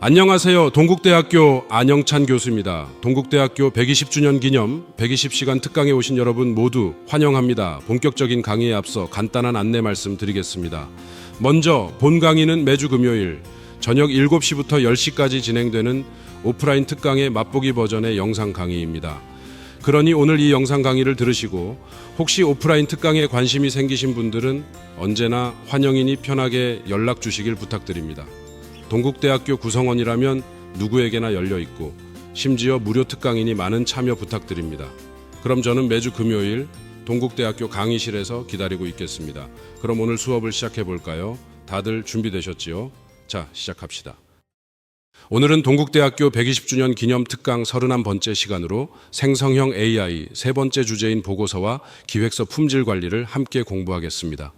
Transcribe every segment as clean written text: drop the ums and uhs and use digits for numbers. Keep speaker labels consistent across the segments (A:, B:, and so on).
A: 안녕하세요. 동국대학교 안영찬 교수입니다. 동국대학교 120주년 기념 120시간 특강에 오신 여러분 모두 환영합니다. 본격적인 강의에 앞서 간단한 안내 말씀 드리겠습니다. 먼저 본 강의는 매주 금요일 저녁 7시부터 10시까지 진행되는 오프라인 특강의 맛보기 버전의 영상 강의입니다. 그러니 오늘 이 영상 강의를 들으시고 혹시 오프라인 특강에 관심이 생기신 분들은 언제나 환영이니 편하게 연락 주시길 부탁드립니다. 동국대학교 구성원이라면 누구에게나 열려있고 심지어 무료 특강이니 많은 참여 부탁드립니다. 그럼 저는 매주 금요일 동국대학교 강의실에서 기다리고 있겠습니다. 그럼 오늘 수업을 시작해 볼까요? 다들 준비되셨지요? 자, 시작합시다. 오늘은 동국대학교 120주년 기념 특강 31번째 시간으로 생성형 AI 세 번째 주제인 보고서와 기획서 품질 관리를 함께 공부하겠습니다.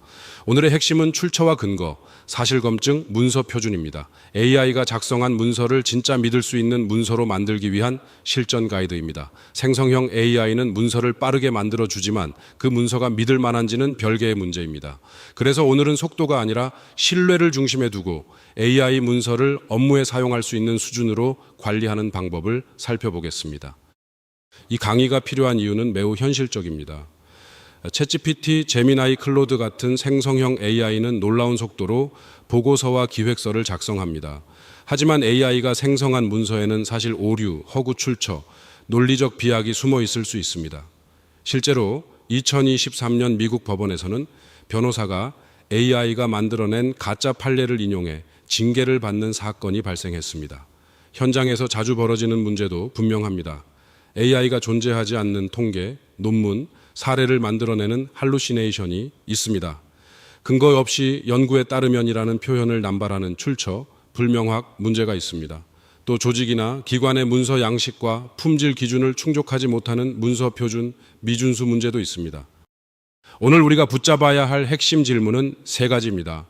A: 오늘의 핵심은 출처와 근거, 사실검증, 문서 표준입니다. AI가 작성한 문서를 진짜 믿을 수 있는 문서로 만들기 위한 실전 가이드입니다. 생성형 AI는 문서를 빠르게 만들어 주지만 그 문서가 믿을 만한지는 별개의 문제입니다. 그래서 오늘은 속도가 아니라 신뢰를 중심에 두고 AI 문서를 업무에 사용할 수 있는 수준으로 관리하는 방법을 살펴보겠습니다. 이 강의가 필요한 이유는 매우 현실적입니다. 챗GPT, 제미나이, 클로드 같은 생성형 AI는 놀라운 속도로 보고서와 기획서를 작성합니다. 하지만 AI가 생성한 문서에는 사실 오류, 허구 출처, 논리적 비약이 숨어 있을 수 있습니다. 실제로 2023년 미국 법원에서는 변호사가 AI가 만들어낸 가짜 판례를 인용해 징계를 받는 사건이 발생했습니다. 현장에서 자주 벌어지는 문제도 분명합니다. AI가 존재하지 않는 통계, 논문, 사례를 만들어내는 할루시네이션이 있습니다. 근거 없이 연구에 따르면이라는 표현을 남발하는 출처, 불명확 문제가 있습니다. 또 조직이나 기관의 문서 양식과 품질 기준을 충족하지 못하는 문서 표준, 미준수 문제도 있습니다. 오늘 우리가 붙잡아야 할 핵심 질문은 세 가지입니다.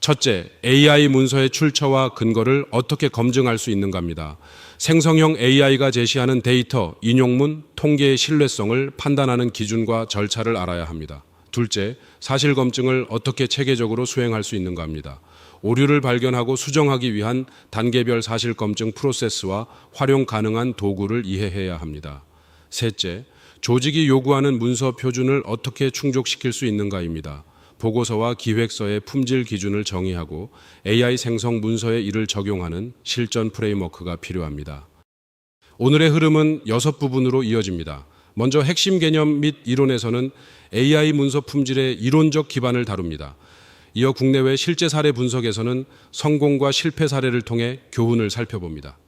A: 첫째, AI 문서의 출처와 근거를 어떻게 검증할 수 있는가입니다. 생성형 AI가 제시하는 데이터, 인용문, 통계의 신뢰성을 판단하는 기준과 절차를 알아야 합니다. 둘째, 사실 검증을 어떻게 체계적으로 수행할 수 있는가입니다. 오류를 발견하고 수정하기 위한 단계별 사실 검증 프로세스와 활용 가능한 도구를 이해해야 합니다. 셋째, 조직이 요구하는 문서 표준을 어떻게 충족시킬 수 있는가입니다. 보고서와 기획서의 품질 기준을 정의하고 AI 생성 문서에 이를 적용하는 실전 프레임워크가 필요합니다. 오늘의 흐름은 6부분으로 이어집니다. 먼저 핵심 개념 및 이론에서는 AI 문서 품질의 이론적 기반을 다룹니다. 이어 국내외 실제 사례 분석에서는 성공과 실패 사례를 통해 교훈을 살펴봅니다.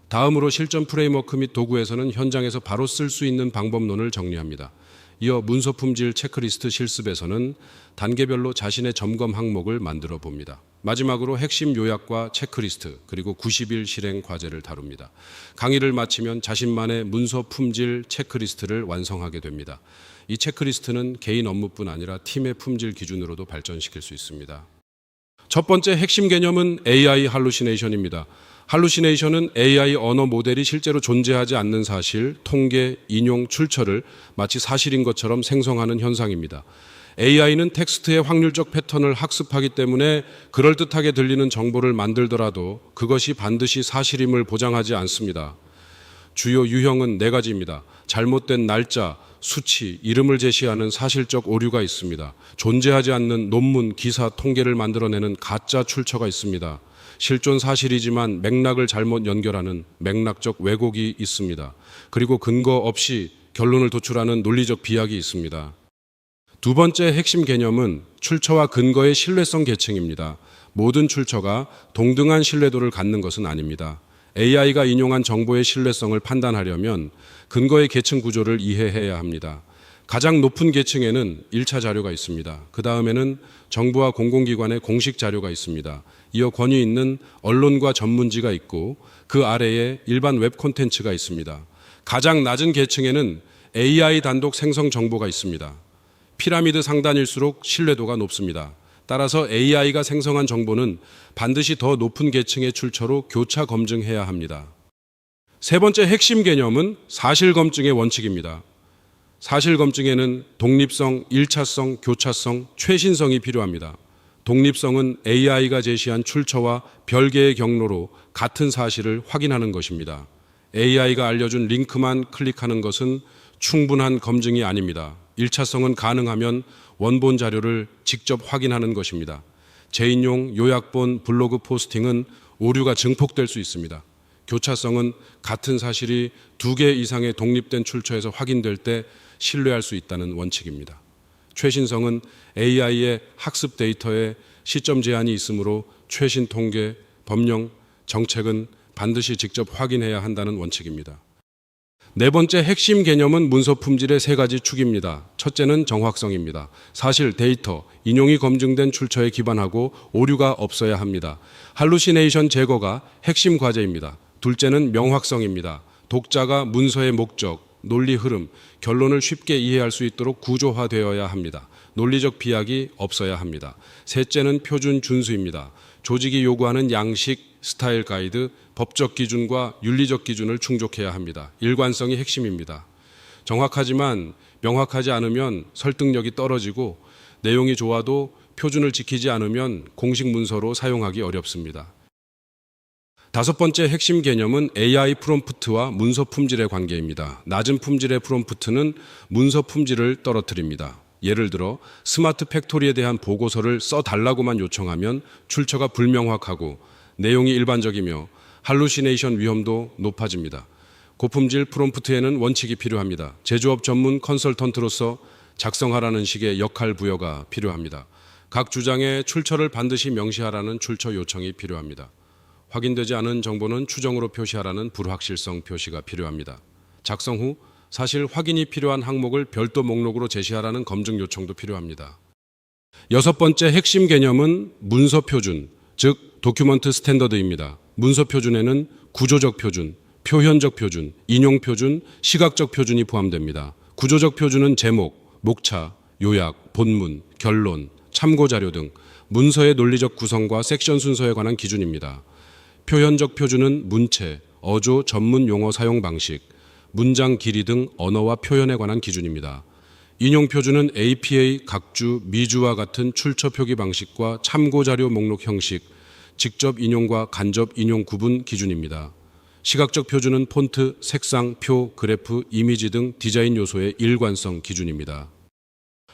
A: 다음으로 실전 프레임워크 및 도구에서는 현장에서 바로 쓸 수 있는 방법론을 정리합니다. 이어 문서 품질 체크리스트 실습에서는 단계별로 자신의 점검 항목을 만들어 봅니다. 마지막으로 핵심 요약과 체크리스트 그리고 90일 실행 과제를 다룹니다. 강의를 마치면 자신만의 문서 품질 체크리스트를 완성하게 됩니다. 이 체크리스트는 개인 업무뿐 아니라 팀의 품질 기준으로도 발전시킬 수 있습니다. 첫 번째 핵심 개념은 AI 할루시네이션입니다. 할루시네이션은 AI 언어 모델이 실제로 존재하지 않는 사실, 통계, 인용, 출처를 마치 사실인 것처럼 생성하는 현상입니다. AI는 텍스트의 확률적 패턴을 학습하기 때문에 그럴듯하게 들리는 정보를 만들더라도 그것이 반드시 사실임을 보장하지 않습니다. 주요 유형은 4가지입니다. 잘못된 날짜, 수치, 이름을 제시하는 사실적 오류가 있습니다. 존재하지 않는 논문, 기사, 통계를 만들어내는 가짜 출처가 있습니다. 실존 사실이지만 맥락을 잘못 연결하는 맥락적 왜곡이 있습니다. 그리고 근거 없이 결론을 도출하는 논리적 비약이 있습니다. 두 번째 핵심 개념은 출처와 근거의 신뢰성 계층입니다. 모든 출처가 동등한 신뢰도를 갖는 것은 아닙니다. AI가 인용한 정보의 신뢰성을 판단하려면 근거의 계층 구조를 이해해야 합니다. 가장 높은 계층에는 1차 자료가 있습니다. 그 다음에는 정부와 공공기관의 공식 자료가 있습니다. 이어 권위 있는 언론과 전문지가 있고 그 아래에 일반 웹 콘텐츠가 있습니다. 가장 낮은 계층에는 AI 단독 생성 정보가 있습니다. 피라미드 상단일수록 신뢰도가 높습니다. 따라서 AI가 생성한 정보는 반드시 더 높은 계층의 출처로 교차 검증해야 합니다. 세 번째 핵심 개념은 사실 검증의 원칙입니다. 사실 검증에는 독립성, 일차성, 교차성, 최신성이 필요합니다. 독립성은 AI가 제시한 출처와 별개의 경로로 같은 사실을 확인하는 것입니다. AI가 알려준 링크만 클릭하는 것은 충분한 검증이 아닙니다. 1차성은 가능하면 원본 자료를 직접 확인하는 것입니다. 재인용 요약본 블로그 포스팅은 오류가 증폭될 수 있습니다. 교차성은 같은 사실이 2개 이상의 독립된 출처에서 확인될 때 신뢰할 수 있다는 원칙입니다. 최신성은 AI의 학습 데이터에 시점 제한이 있으므로 최신 통계, 법령, 정책은 반드시 직접 확인해야 한다는 원칙입니다. 네 번째 핵심 개념은 문서 품질의 3가지 축입니다. 첫째는 정확성입니다. 사실, 데이터, 인용이 검증된 출처에 기반하고 오류가 없어야 합니다. 할루시네이션 제거가 핵심 과제입니다. 둘째는 명확성입니다. 독자가 문서의 목적, 논리 흐름, 결론을 쉽게 이해할 수 있도록 구조화되어야 합니다. 논리적 비약이 없어야 합니다. 셋째는 표준 준수입니다. 조직이 요구하는 양식, 스타일 가이드, 법적 기준과 윤리적 기준을 충족해야 합니다. 일관성이 핵심입니다. 정확하지만 명확하지 않으면 설득력이 떨어지고 내용이 좋아도 표준을 지키지 않으면 공식 문서로 사용하기 어렵습니다. 5번째 핵심 개념은 AI 프롬프트와 문서 품질의 관계입니다. 낮은 품질의 프롬프트는 문서 품질을 떨어뜨립니다. 예를 들어 스마트 팩토리에 대한 보고서를 써달라고만 요청하면 출처가 불명확하고 내용이 일반적이며 할루시네이션 위험도 높아집니다. 고품질 프롬프트에는 원칙이 필요합니다. 제조업 전문 컨설턴트로서 작성하라는 식의 역할 부여가 필요합니다. 각 주장의 출처를 반드시 명시하라는 출처 요청이 필요합니다. 확인되지 않은 정보는 추정으로 표시하라는 불확실성 표시가 필요합니다. 작성 후 사실 확인이 필요한 항목을 별도 목록으로 제시하라는 검증 요청도 필요합니다. 6번째 핵심 개념은 문서 표준, 즉 도큐먼트 스탠더드입니다. 문서 표준에는 구조적 표준, 표현적 표준, 인용 표준, 시각적 표준이 포함됩니다. 구조적 표준은 제목, 목차, 요약, 본문, 결론, 참고 자료 등 문서의 논리적 구성과 섹션 순서에 관한 기준입니다. 표현적 표준은 문체, 어조, 전문 용어 사용 방식, 문장 길이 등 언어와 표현에 관한 기준입니다. 인용 표준은 APA, 각주, 미주와 같은 출처 표기 방식과 참고 자료 목록 형식, 직접 인용과 간접 인용 구분 기준입니다. 시각적 표준은 폰트, 색상, 표, 그래프, 이미지 등 디자인 요소의 일관성 기준입니다.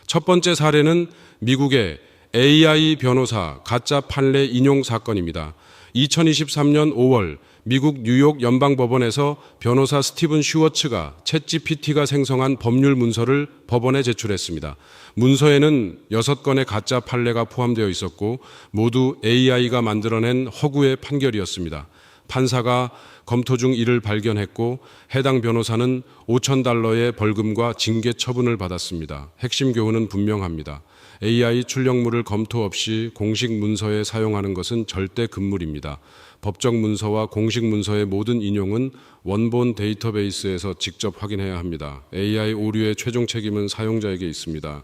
A: 첫 번째 사례는 미국의 AI 변호사 가짜 판례 인용 사건입니다. 2023년 5월 미국 뉴욕 연방법원에서 변호사 스티븐 슈워츠가 챗GPT가 생성한 법률 문서를 법원에 제출했습니다. 문서에는 6건의 가짜 판례가 포함되어 있었고 모두 AI가 만들어낸 허구의 판결이었습니다. 판사가 검토 중 이를 발견했고 해당 변호사는 $5,000의 벌금과 징계 처분을 받았습니다. 핵심 교훈은 분명합니다. AI 출력물을 검토 없이 공식 문서에 사용하는 것은 절대 금물입니다. 법적 문서와 공식 문서의 모든 인용은 원본 데이터베이스에서 직접 확인해야 합니다. AI 오류의 최종 책임은 사용자에게 있습니다.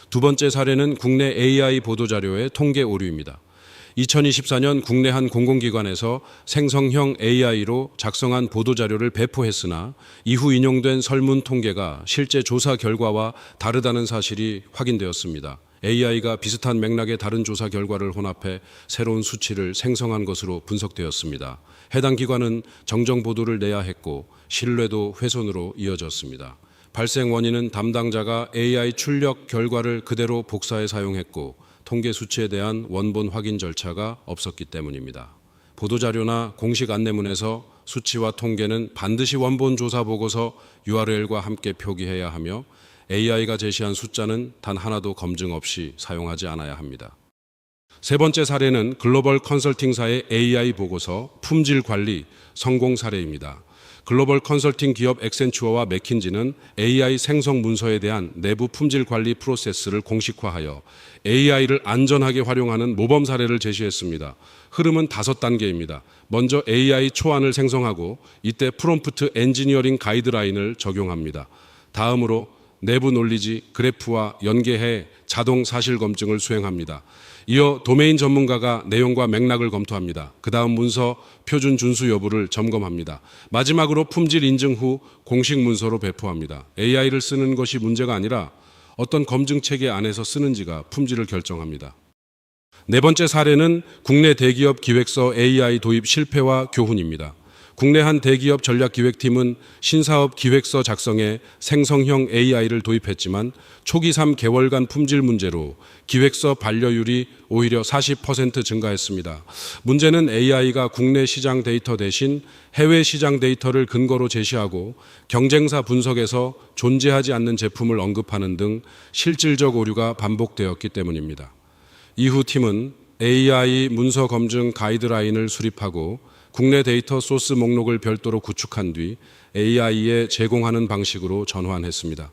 A: 두 번째 사례는 국내 AI 보도자료의 통계 오류입니다. 2024년 국내 한 공공기관에서 생성형 AI로 작성한 보도자료를 배포했으나 이후 인용된 설문 통계가 실제 조사 결과와 다르다는 사실이 확인되었습니다. AI가 비슷한 맥락의 다른 조사 결과를 혼합해 새로운 수치를 생성한 것으로 분석되었습니다. 해당 기관은 정정 보도를 내야 했고 신뢰도 훼손으로 이어졌습니다. 발생 원인은 담당자가 AI 출력 결과를 그대로 복사해 사용했고 통계 수치에 대한 원본 확인 절차가 없었기 때문입니다. 보도자료나 공식 안내문에서 수치와 통계는 반드시 원본 조사 보고서 URL과 함께 표기해야 하며 AI가 제시한 숫자는 단 하나도 검증 없이 사용하지 않아야 합니다. 세 번째 사례는 글로벌 컨설팅사의 AI 보고서 품질 관리 성공 사례입니다. 글로벌 컨설팅 기업 엑센추어와 맥킨지는 AI 생성 문서에 대한 내부 품질 관리 프로세스를 공식화하여 AI를 안전하게 활용하는 모범 사례를 제시했습니다. 흐름은 5단계입니다. 먼저 AI 초안을 생성하고 이때 프롬프트 엔지니어링 가이드라인을 적용합니다. 다음으로 내부 논리지, 그래프와 연계해 자동 사실 검증을 수행합니다. 이어 도메인 전문가가 내용과 맥락을 검토합니다. 그 다음 문서 표준 준수 여부를 점검합니다. 마지막으로 품질 인증 후 공식 문서로 배포합니다. AI를 쓰는 것이 문제가 아니라 어떤 검증 체계 안에서 쓰는지가 품질을 결정합니다. 네 번째 사례는 국내 대기업 기획서 AI 도입 실패와 교훈입니다. 국내 한 대기업 전략기획팀은 신사업 기획서 작성에 생성형 AI를 도입했지만 초기 3개월간 품질 문제로 기획서 반려율이 오히려 40% 증가했습니다. 문제는 AI가 국내 시장 데이터 대신 해외 시장 데이터를 근거로 제시하고 경쟁사 분석에서 존재하지 않는 제품을 언급하는 등 실질적 오류가 반복되었기 때문입니다. 이후 팀은 AI 문서 검증 가이드라인을 수립하고 국내 데이터 소스 목록을 별도로 구축한 뒤 AI에 제공하는 방식으로 전환했습니다.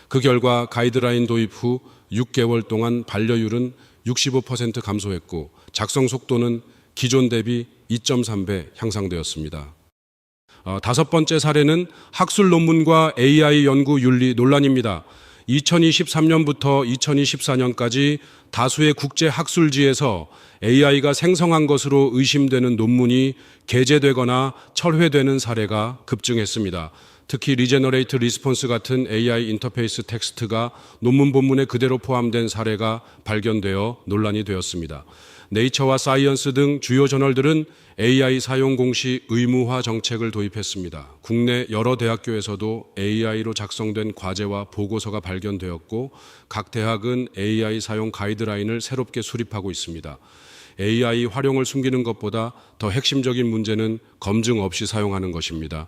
A: 그 결과 가이드라인 도입 후 6개월 동안 반려율은 65% 감소했고 작성 속도는 기존 대비 2.3배 향상되었습니다. 다섯 번째 사례는 학술 논문과 AI 연구 윤리 논란입니다. 2023년부터 2024년까지 다수의 국제 학술지에서 AI가 생성한 것으로 의심되는 논문이 게재되거나 철회되는 사례가 급증했습니다. 특히 리제너레이트 리스폰스 같은 AI 인터페이스 텍스트가 논문 본문에 그대로 포함된 사례가 발견되어 논란이 되었습니다. 네이처와 사이언스 등 주요 저널들은 AI 사용 공시 의무화 정책을 도입했습니다. 국내 여러 대학교에서도 AI로 작성된 과제와 보고서가 발견되었고 각 대학은 AI 사용 가이드라인을 새롭게 수립하고 있습니다. AI 활용을 숨기는 것보다 더 핵심적인 문제는 검증 없이 사용하는 것입니다.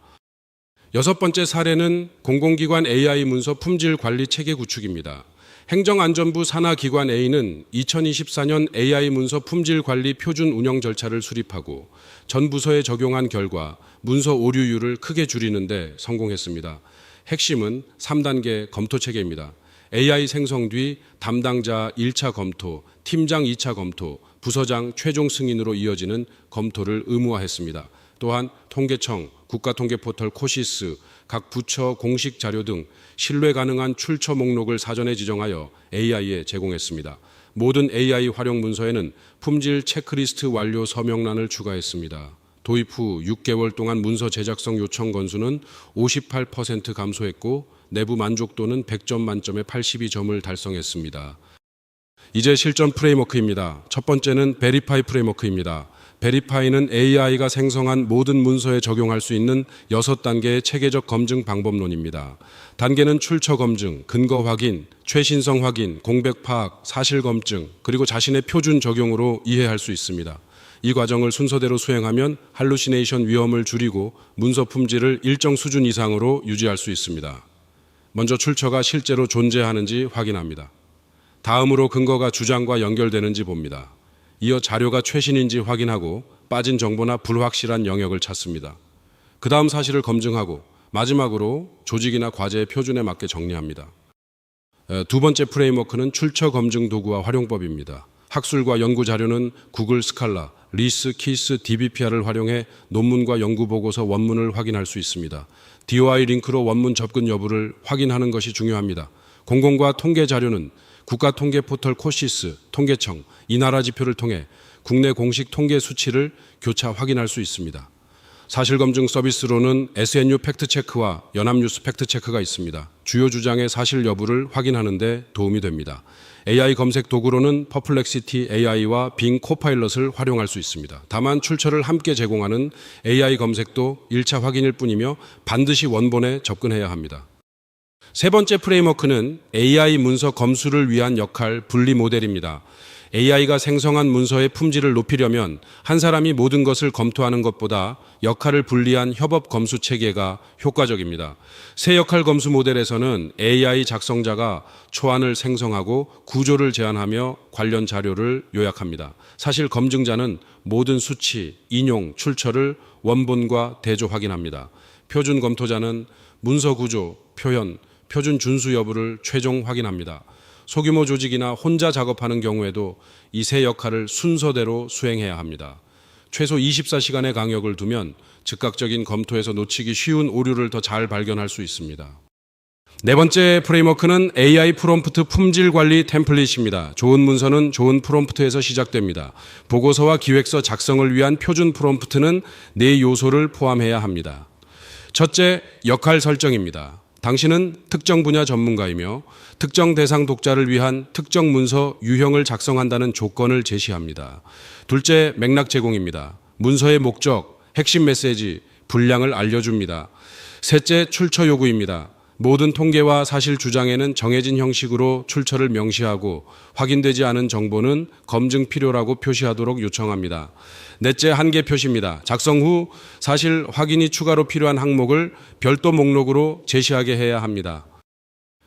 A: 여섯 번째 사례는 공공기관 AI 문서 품질 관리 체계 구축입니다. 행정안전부 산하기관 A는 2024년 AI 문서 품질 관리 표준 운영 절차를 수립하고 전 부서에 적용한 결과 문서 오류율을 크게 줄이는 데 성공했습니다. 핵심은 3단계 검토 체계입니다. AI 생성 뒤 담당자 1차 검토, 팀장 2차 검토, 부서장 최종 승인으로 이어지는 검토를 의무화했습니다. 또한 통계청, 국가통계포털 코시스, 각 부처 공식 자료 등 신뢰 가능한 출처 목록을 사전에 지정하여 AI에 제공했습니다. 모든 AI 활용 문서에는 품질 체크리스트 완료 서명란을 추가했습니다. 도입 후 6개월 동안 문서 제작성 요청 건수는 58% 감소했고 내부 만족도는 100점 만점에 82점을 달성했습니다. 이제 실전 프레임워크입니다. 첫 번째는 베리파이 프레임워크입니다. 베리파이는 AI가 생성한 모든 문서에 적용할 수 있는 6단계의 체계적 검증 방법론입니다. 단계는 출처 검증, 근거 확인, 최신성 확인, 공백 파악, 사실 검증, 그리고 자신의 표준 적용으로 이해할 수 있습니다. 이 과정을 순서대로 수행하면 할루시네이션 위험을 줄이고 문서 품질을 일정 수준 이상으로 유지할 수 있습니다. 먼저 출처가 실제로 존재하는지 확인합니다. 다음으로 근거가 주장과 연결되는지 봅니다. 이어 자료가 최신인지 확인하고 빠진 정보나 불확실한 영역을 찾습니다. 그 다음 사실을 검증하고 마지막으로 조직이나 과제의 표준에 맞게 정리합니다. 두 번째 프레임워크는 출처 검증 도구와 활용법입니다. 학술과 연구 자료는 구글 스칼라, 리스, 키스, DBPR을 활용해 논문과 연구 보고서 원문을 확인할 수 있습니다. DOI 링크로 원문 접근 여부를 확인하는 것이 중요합니다. 공공과 통계 자료는 국가통계포털 코시스, 통계청, 이나라 지표를 통해 국내 공식 통계 수치를 교차 확인할 수 있습니다. 사실검증 서비스로는 SNU 팩트체크와 연합뉴스 팩트체크가 있습니다. 주요 주장의 사실 여부를 확인하는 데 도움이 됩니다. AI 검색 도구로는 퍼플렉시티 AI와 빙 코파일럿을 활용할 수 있습니다. 다만 출처를 함께 제공하는 AI 검색도 1차 확인일 뿐이며 반드시 원본에 접근해야 합니다. 세 번째 프레임워크는 AI 문서 검수를 위한 역할 분리 모델입니다. AI가 생성한 문서의 품질을 높이려면 한 사람이 모든 것을 검토하는 것보다 역할을 분리한 협업 검수 체계가 효과적입니다. 세 역할 검수 모델에서는 AI 작성자가 초안을 생성하고 구조를 제안하며 관련 자료를 요약합니다. 사실 검증자는 모든 수치, 인용, 출처를 원본과 대조 확인합니다. 표준 검토자는 문서 구조, 표현, 표준 준수 여부를 최종 확인합니다. 소규모 조직이나 혼자 작업하는 경우에도 이 세 역할을 순서대로 수행해야 합니다. 최소 24시간의 강역을 두면 즉각적인 검토에서 놓치기 쉬운 오류를 더 잘 발견할 수 있습니다. 네 번째 프레임워크는 AI 프롬프트 품질 관리 템플릿입니다. 좋은 문서는 좋은 프롬프트에서 시작됩니다. 보고서와 기획서 작성을 위한 표준 프롬프트는 네 요소를 포함해야 합니다. 첫째, 역할 설정입니다. 당신은 특정 분야 전문가이며 특정 대상 독자를 위한 특정 문서 유형을 작성한다는 조건을 제시합니다. 둘째, 맥락 제공입니다. 문서의 목적, 핵심 메시지, 분량을 알려줍니다. 셋째, 출처 요구입니다. 모든 통계와 사실 주장에는 정해진 형식으로 출처를 명시하고 확인되지 않은 정보는 검증 필요라고 표시하도록 요청합니다. 넷째, 한계 표시입니다. 작성 후 사실 확인이 추가로 필요한 항목을 별도 목록으로 제시하게 해야 합니다.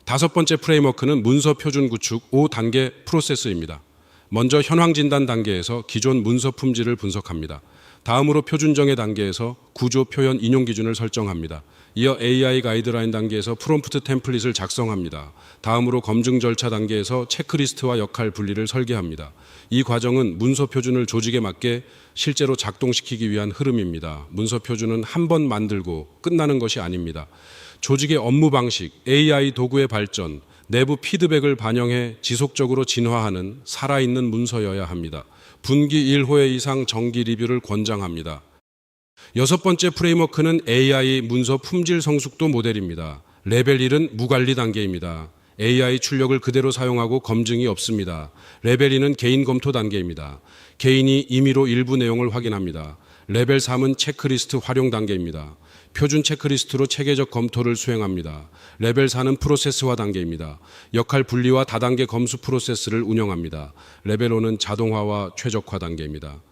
A: 다섯 번째 프레임워크는 문서 표준 구축 5단계 프로세스입니다. 먼저 현황 진단 단계에서 기존 문서 품질을 분석합니다. 다음으로 표준 정의 단계에서 구조, 표현, 인용 기준을 설정합니다. 이어 AI 가이드라인 단계에서 프롬프트 템플릿을 작성합니다. 다음으로 검증 절차 단계에서 체크리스트와 역할 분리를 설계합니다. 이 과정은 문서 표준을 조직에 맞게 실제로 작동시키기 위한 흐름입니다. 문서 표준은 한 번 만들고 끝나는 것이 아닙니다. 조직의 업무 방식, AI 도구의 발전, 내부 피드백을 반영해 지속적으로 진화하는 살아있는 문서여야 합니다. 분기 1회 이상 정기 리뷰를 권장합니다. 여섯 번째 프레임워크는 AI 문서 품질 성숙도 모델입니다. 레벨 1은 무관리 단계입니다. AI 출력을 그대로 사용하고 검증이 없습니다. 레벨 2는 개인 검토 단계입니다. 개인이 임의로 일부 내용을 확인합니다. 레벨 3은 체크리스트 활용 단계입니다. 표준 체크리스트로 체계적 검토를 수행합니다. 레벨 4는 프로세스화 단계입니다. 역할 분리와 다단계 검수 프로세스를 운영합니다. 레벨 5는 자동화와 최적화 단계입니다.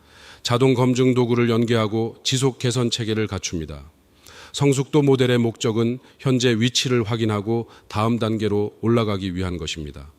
A: 자동 검증 도구를 연계하고 지속 개선 체계를 갖춥니다. 성숙도 모델의 목적은 현재 위치를 확인하고 다음 단계로 올라가기 위한 것입니다.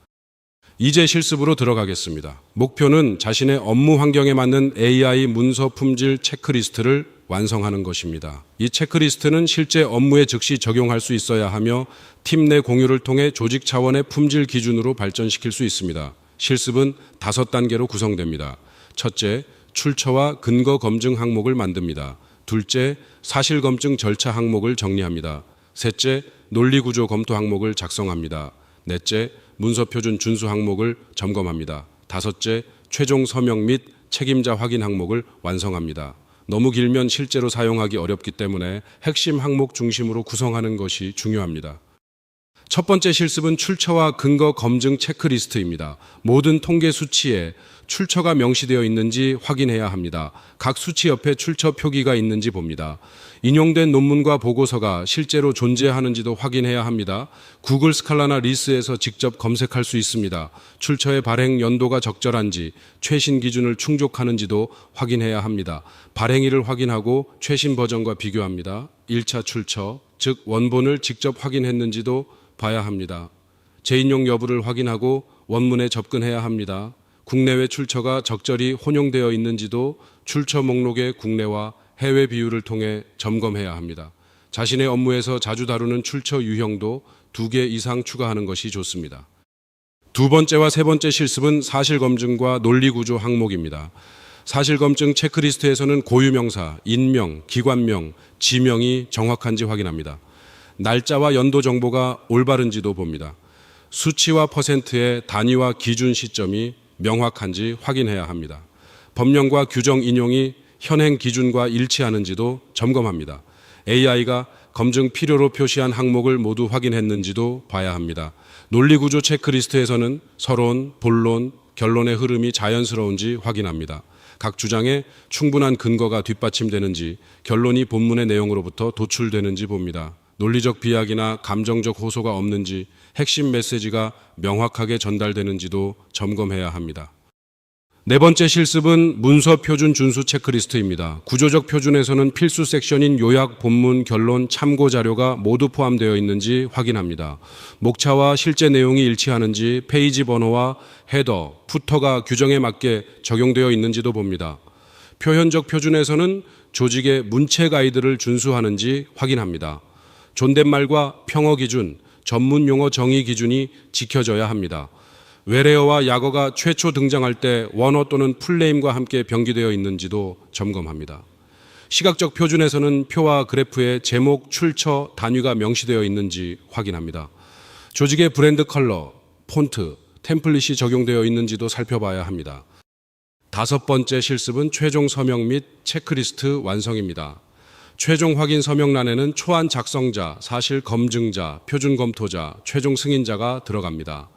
A: 이제 실습으로 들어가겠습니다. 목표는 자신의 업무 환경에 맞는 AI 문서 품질 체크리스트를 완성하는 것입니다. 이 체크리스트는 실제 업무에 즉시 적용할 수 있어야 하며 팀 내 공유를 통해 조직 차원의 품질 기준으로 발전시킬 수 있습니다. 실습은 5단계로 구성됩니다. 첫째, 출처와 근거 검증 항목을 만듭니다. 둘째, 사실 검증 절차 항목을 정리합니다. 셋째, 논리 구조 검토 항목을 작성합니다. 넷째, 문서 표준 준수 항목을 점검합니다. 다섯째, 최종 서명 및 책임자 확인 항목을 완성합니다. 너무 길면 실제로 사용하기 어렵기 때문에 핵심 항목 중심으로 구성하는 것이 중요합니다. 첫 번째 실습은 출처와 근거 검증 체크리스트입니다. 모든 통계 수치에 출처가 명시되어 있는지 확인해야 합니다. 각 수치 옆에 출처 표기가 있는지 봅니다. 인용된 논문과 보고서가 실제로 존재하는지도 확인해야 합니다. 구글 스칼라나 리스에서 직접 검색할 수 있습니다. 출처의 발행 연도가 적절한지, 최신 기준을 충족하는지도 확인해야 합니다. 발행일을 확인하고 최신 버전과 비교합니다. 1차 출처, 즉 원본을 직접 확인했는지도 봐야 합니다. 재인용 여부를 확인하고 원문에 접근해야 합니다. 국내외 출처가 적절히 혼용되어 있는지도 출처 목록의 국내와 해외 비율을 통해 점검해야 합니다. 자신의 업무에서 자주 다루는 출처 유형도 2개 이상 추가하는 것이 좋습니다. 두 번째와 세 번째 실습은 사실검증과 논리구조 항목입니다. 사실검증 체크리스트에서는 고유명사, 인명, 기관명, 지명이 정확한지 확인합니다. 날짜와 연도 정보가 올바른지도 봅니다. 수치와 퍼센트의 단위와 기준 시점이 명확한지 확인해야 합니다. 법령과 규정 인용이 현행 기준과 일치하는지도 점검합니다. AI가 검증 필요로 표시한 항목을 모두 확인했는지도 봐야 합니다. 논리구조 체크리스트에서는 서론, 본론, 결론의 흐름이 자연스러운지 확인합니다. 각 주장에 충분한 근거가 뒷받침되는지, 결론이 본문의 내용으로부터 도출되는지 봅니다. 논리적 비약이나 감정적 호소가 없는지, 핵심 메시지가 명확하게 전달되는지도 점검해야 합니다. 네 번째 실습은 문서 표준 준수 체크리스트입니다. 구조적 표준에서는 필수 섹션인 요약, 본문, 결론, 참고 자료가 모두 포함되어 있는지 확인합니다. 목차와 실제 내용이 일치하는지, 페이지 번호와 헤더, 푸터가 규정에 맞게 적용되어 있는지도 봅니다. 표현적 표준에서는 조직의 문체 가이드를 준수하는지 확인합니다. 존댓말과 평어 기준, 전문 용어 정의 기준이 지켜져야 합니다. 외래어와 약어가 최초 등장할 때 원어 또는 풀네임과 함께 병기되어 있는지도 점검합니다. 시각적 표준에서는 표와 그래프에 제목, 출처, 단위가 명시되어 있는지 확인합니다. 조직의 브랜드 컬러, 폰트, 템플릿이 적용되어 있는지도 살펴봐야 합니다. 다섯 번째 실습은 최종 서명 및 체크리스트 완성입니다. 최종 확인 서명란에는 초안 작성자, 사실 검증자, 표준 검토자, 최종 승인자가 들어갑니다.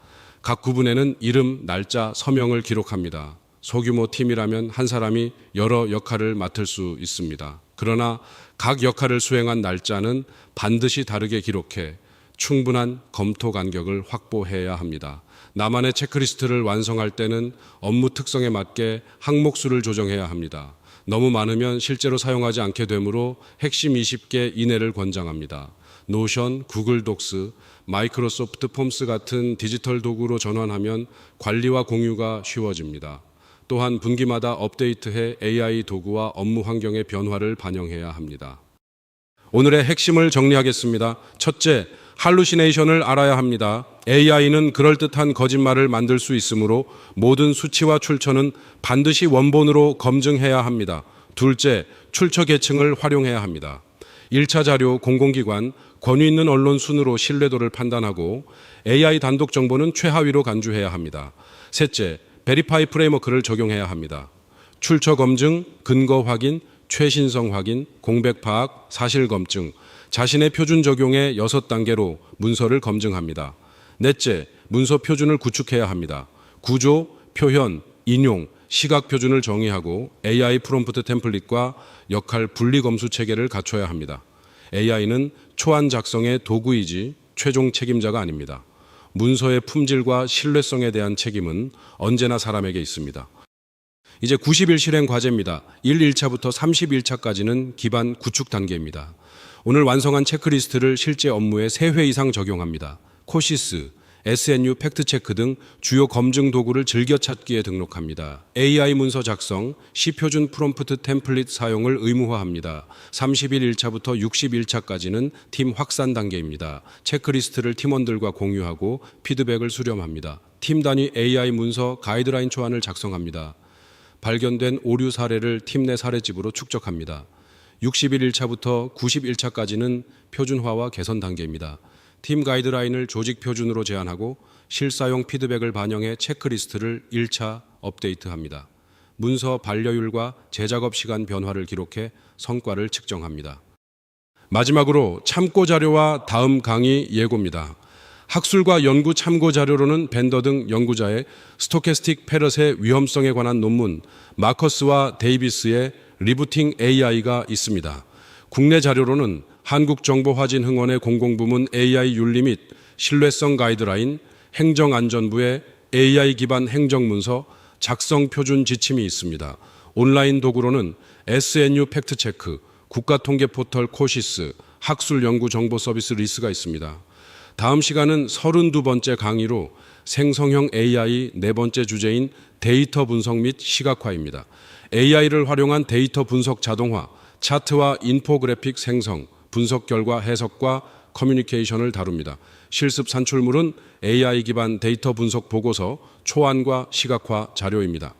A: 각 구분에는 이름, 날짜, 서명을 기록합니다. 소규모 팀이라면 한 사람이 여러 역할을 맡을 수 있습니다. 그러나 각 역할을 수행한 날짜는 반드시 다르게 기록해 충분한 검토 간격을 확보해야 합니다. 나만의 체크리스트를 완성할 때는 업무 특성에 맞게 항목수를 조정해야 합니다. 너무 많으면 실제로 사용하지 않게 되므로 핵심 20개 이내를 권장합니다. 노션, 구글 독스, 마이크로소프트 폼스 같은 디지털 도구로 전환하면 관리와 공유가 쉬워집니다. 또한 분기마다 업데이트해 AI 도구와 업무 환경의 변화를 반영해야 합니다. 오늘의 핵심을 정리하겠습니다. 첫째, 할루시네이션을 알아야 합니다. AI는 그럴듯한 거짓말을 만들 수 있으므로 모든 수치와 출처는 반드시 원본으로 검증해야 합니다. 둘째, 출처 계층을 활용해야 합니다. 1차 자료, 공공기관, 권위 있는 언론 순으로 신뢰도를 판단하고 AI 단독 정보는 최하위로 간주해야 합니다. 셋째, 베리파이 프레임워크를 적용해야 합니다. 출처 검증, 근거 확인, 최신성 확인, 공백 파악, 사실 검증, 자신의 표준 적용의 6단계로 문서를 검증합니다. 넷째, 문서 표준을 구축해야 합니다. 구조, 표현, 인용, 시각 표준을 정의하고 AI 프롬프트 템플릿과 역할 분리 검수 체계를 갖춰야 합니다. AI는 초안 작성의 도구이지 최종 책임자가 아닙니다. 문서의 품질과 신뢰성에 대한 책임은 언제나 사람에게 있습니다. 이제 90일 실행 과제입니다. 1일차부터 31차까지는 기반 구축 단계입니다. 오늘 완성한 체크리스트를 실제 업무에 3회 이상 적용합니다. 코시스, SNU 팩트체크 등 주요 검증 도구를 즐겨찾기에 등록합니다. AI 문서 작성, 시표준 프롬프트 템플릿 사용을 의무화합니다. 30일 1차부터 61차까지는 팀 확산 단계입니다. 체크리스트를 팀원들과 공유하고 피드백을 수렴합니다. 팀 단위 AI 문서 가이드라인 초안을 작성합니다. 발견된 오류 사례를 팀 내 사례집으로 축적합니다. 60일 1차부터 91차까지는 표준화와 개선 단계입니다. 팀 가이드라인을 조직 표준으로 제안하고 실사용 피드백을 반영해 체크리스트를 1차 업데이트합니다. 문서 반려율과 재작업 시간 변화를 기록해 성과를 측정합니다. 마지막으로 참고 자료와 다음 강의 예고입니다. 학술과 연구 참고 자료로는 벤더 등 연구자의 스토캐스틱 패럿의 위험성에 관한 논문, 마커스와 데이비스의 리부팅 AI가 있습니다. 국내 자료로는 한국정보화진흥원의 공공부문 AI 윤리 및 신뢰성 가이드라인, 행정안전부의 AI 기반 행정문서 작성 표준 지침이 있습니다. 온라인 도구로는 SNU 팩트체크, 국가통계포털 코시스, 학술연구정보서비스 리스가 있습니다. 다음 시간은 32번째 강의로 생성형 AI 4번째 주제인 데이터 분석 및 시각화입니다. AI를 활용한 데이터 분석 자동화, 차트와 인포그래픽 생성, 분석 결과 해석과 커뮤니케이션을 다룹니다. 실습 산출물은 AI 기반 데이터 분석 보고서, 초안과 시각화 자료입니다.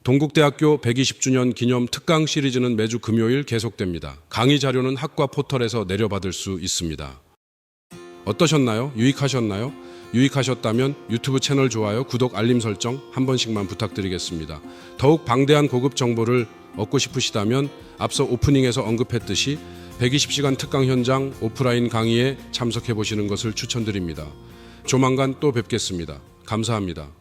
A: 동국대학교 120주년 기념 특강 시리즈는 매주 금요일 계속됩니다. 강의 자료는 학과 포털에서 내려받을 수 있습니다. 어떠셨나요? 유익하셨나요? 유익하셨다면 유튜브 채널 좋아요, 구독, 알림 설정 한 번씩만 부탁드리겠습니다. 더욱 방대한 고급 정보를 얻고 싶으시다면 앞서 오프닝에서 언급했듯이 120시간 특강 현장 오프라인 강의에 참석해 보시는 것을 추천드립니다. 조만간 또 뵙겠습니다. 감사합니다.